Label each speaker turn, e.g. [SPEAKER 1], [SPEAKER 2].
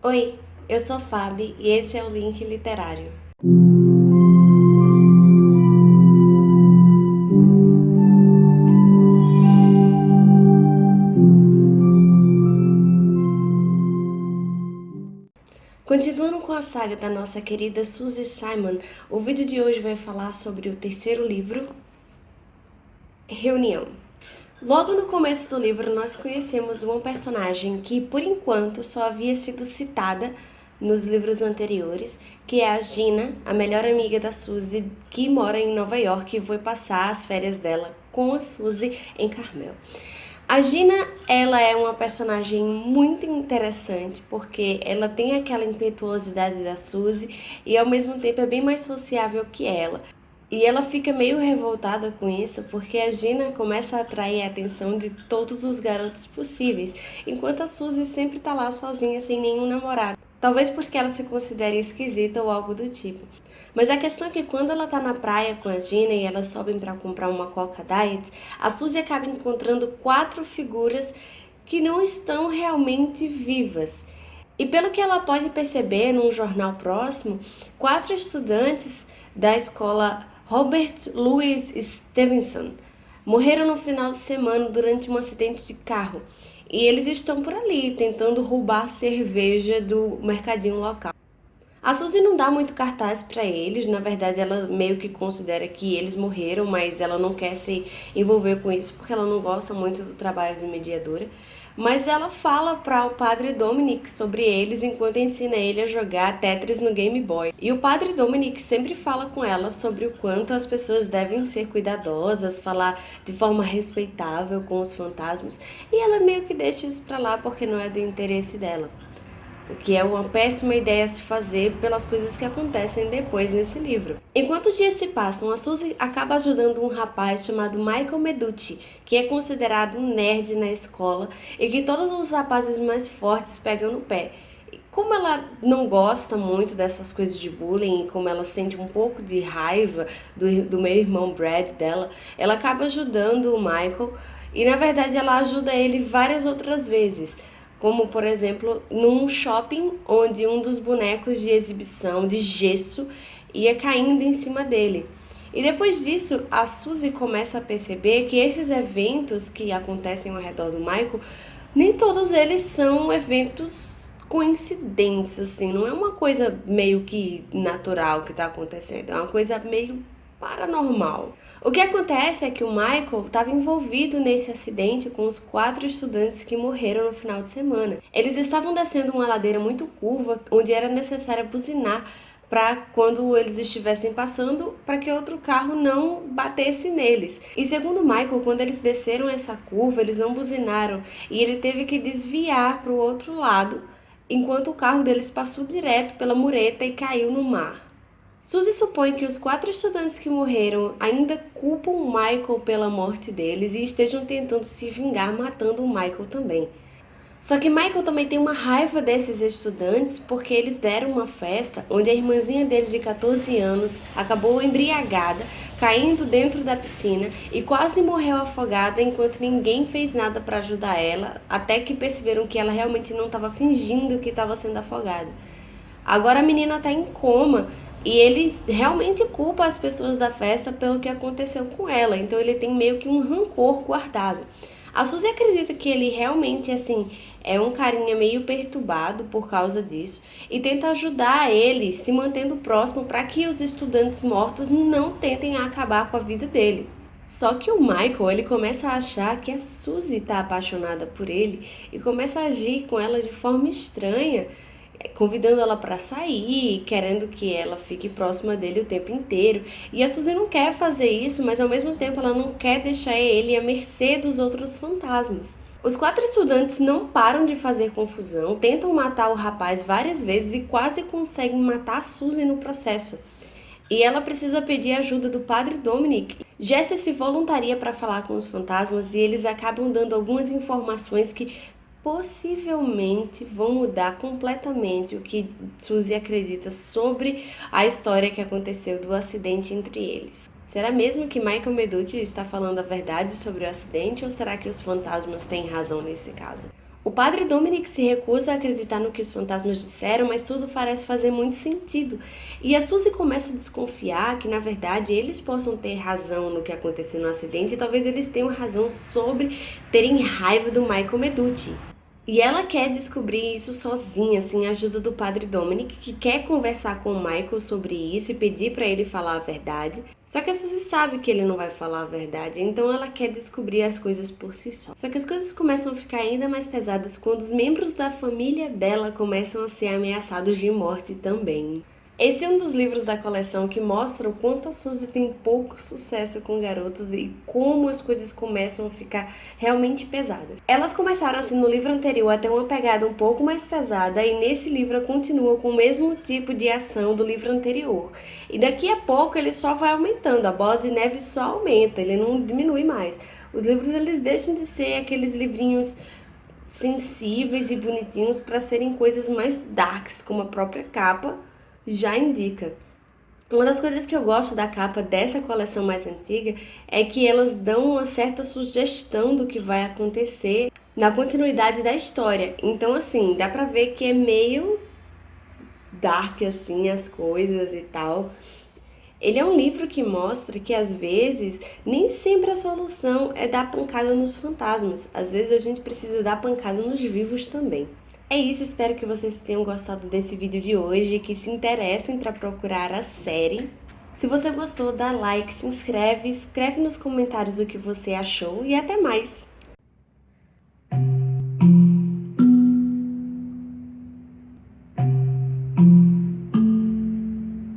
[SPEAKER 1] Oi, eu sou Fabi e esse é o Link Literário. Continuando com a saga da nossa querida Suzy Simon, o vídeo de hoje vai falar sobre o terceiro livro, Reunião. Logo no começo do livro, nós conhecemos uma personagem que, por enquanto, só havia sido citada nos livros anteriores, que é a Gina, a melhor amiga da Suzy, que mora em Nova York e foi passar as férias dela com a Suzy em Carmel. A Gina, ela é uma personagem muito interessante, porque ela tem aquela impetuosidade da Suzy e ao mesmo tempo é bem mais sociável que ela. E ela fica meio revoltada com isso, porque a Gina começa a atrair a atenção de todos os garotos possíveis, enquanto a Suzy sempre tá lá sozinha, sem nenhum namorado. Talvez porque ela se considere esquisita ou algo do tipo. Mas a questão é que quando ela tá na praia com a Gina e elas sobem para comprar uma Coca Diet, a Suzy acaba encontrando 4 figuras que não estão realmente vivas. E pelo que ela pode perceber num jornal próximo, 4 estudantes da escola Robert Louis Stevenson morreram no final de semana durante um acidente de carro. E eles estão por ali tentando roubar cerveja do mercadinho local. A Suzy não dá muito cartaz para eles, na verdade ela meio que considera que eles morreram, mas ela não quer se envolver com isso porque ela não gosta muito do trabalho de mediadora. Mas ela fala para o padre Dominic sobre eles enquanto ensina ele a jogar Tetris no Game Boy. E o padre Dominic sempre fala com ela sobre o quanto as pessoas devem ser cuidadosas, falar de forma respeitável com os fantasmas, e ela meio que deixa isso para lá porque não é do interesse dela. O que é uma péssima ideia a se fazer pelas coisas que acontecem depois nesse livro. Enquanto os dias se passam, a Suzy acaba ajudando um rapaz chamado Michael Meducci, que é considerado um nerd na escola e que todos os rapazes mais fortes pegam no pé. Como ela não gosta muito dessas coisas de bullying e como ela sente um pouco de raiva do meu irmão Brad dela, ela acaba ajudando o Michael e na verdade ela ajuda ele várias outras vezes. Como, por exemplo, num shopping onde um dos bonecos de exibição de gesso ia caindo em cima dele. E depois disso, a Suzy começa a perceber que esses eventos que acontecem ao redor do Michael, nem todos eles são eventos coincidentes, assim, não é uma coisa meio que natural que está acontecendo, é uma coisa meio paranormal. O que acontece é que o Michael estava envolvido nesse acidente com os 4 estudantes que morreram no final de semana. Eles estavam descendo uma ladeira muito curva, onde era necessário buzinar para quando eles estivessem passando, para que outro carro não batesse neles. E segundo Michael, quando eles desceram essa curva, eles não buzinaram e ele teve que desviar para o outro lado, enquanto o carro deles passou direto pela mureta e caiu no mar. Suzy supõe que os 4 estudantes que morreram ainda culpam o Michael pela morte deles e estejam tentando se vingar matando o Michael também. Só que Michael também tem uma raiva desses estudantes porque eles deram uma festa onde a irmãzinha dele de 14 anos acabou embriagada, caindo dentro da piscina e quase morreu afogada enquanto ninguém fez nada para ajudar ela, até que perceberam que ela realmente não estava fingindo que estava sendo afogada. Agora a menina está em coma e ele realmente culpa as pessoas da festa pelo que aconteceu com ela, então ele tem meio que um rancor guardado. A Suzy acredita que ele realmente, assim, é um carinha meio perturbado por causa disso e tenta ajudar ele se mantendo próximo para que os estudantes mortos não tentem acabar com a vida dele. Só que o Michael, ele começa a achar que a Suzy está apaixonada por ele e começa a agir com ela de forma estranha, convidando ela para sair, querendo que ela fique próxima dele o tempo inteiro. E a Suzy não quer fazer isso, mas ao mesmo tempo ela não quer deixar ele à mercê dos outros fantasmas. Os 4 estudantes não param de fazer confusão, tentam matar o rapaz várias vezes e quase conseguem matar a Suzy no processo. E ela precisa pedir ajuda do padre Dominic. Jesse se voluntaria para falar com os fantasmas e eles acabam dando algumas informações que possivelmente vão mudar completamente o que Suzy acredita sobre a história que aconteceu do acidente entre eles. Será mesmo que Michael Meducci está falando a verdade sobre o acidente ou será que os fantasmas têm razão nesse caso? O padre Dominic se recusa a acreditar no que os fantasmas disseram, mas tudo parece fazer muito sentido. E a Suzy começa a desconfiar que, na verdade, eles possam ter razão no que aconteceu no acidente e talvez eles tenham razão sobre terem raiva do Michael Meducci. E ela quer descobrir isso sozinha, sem a ajuda do padre Dominic, que quer conversar com o Michael sobre isso e pedir para ele falar a verdade. Só que a Suzy sabe que ele não vai falar a verdade, então ela quer descobrir as coisas por si só. Só que as coisas começam a ficar ainda mais pesadas quando os membros da família dela começam a ser ameaçados de morte também. Esse é um dos livros da coleção que mostra o quanto a Suzy tem pouco sucesso com garotos e como as coisas começam a ficar realmente pesadas. Elas começaram assim no livro anterior a ter uma pegada um pouco mais pesada e nesse livro continua com o mesmo tipo de ação do livro anterior. E daqui a pouco ele só vai aumentando, a bola de neve só aumenta, ele não diminui mais. Os livros eles deixam de ser aqueles livrinhos sensíveis e bonitinhos para serem coisas mais darks, como a própria capa já indica. Uma das coisas que eu gosto da capa dessa coleção mais antiga é que elas dão uma certa sugestão do que vai acontecer na continuidade da história. Então, assim, dá pra ver que é meio dark, assim, as coisas e tal. Ele é um livro que mostra que, às vezes, nem sempre a solução é dar pancada nos fantasmas. Às vezes a gente precisa dar pancada nos vivos também. É isso, espero que vocês tenham gostado desse vídeo de hoje, que se interessem para procurar a série. Se você gostou, dá like, se inscreve, escreve nos comentários o que você achou e até mais!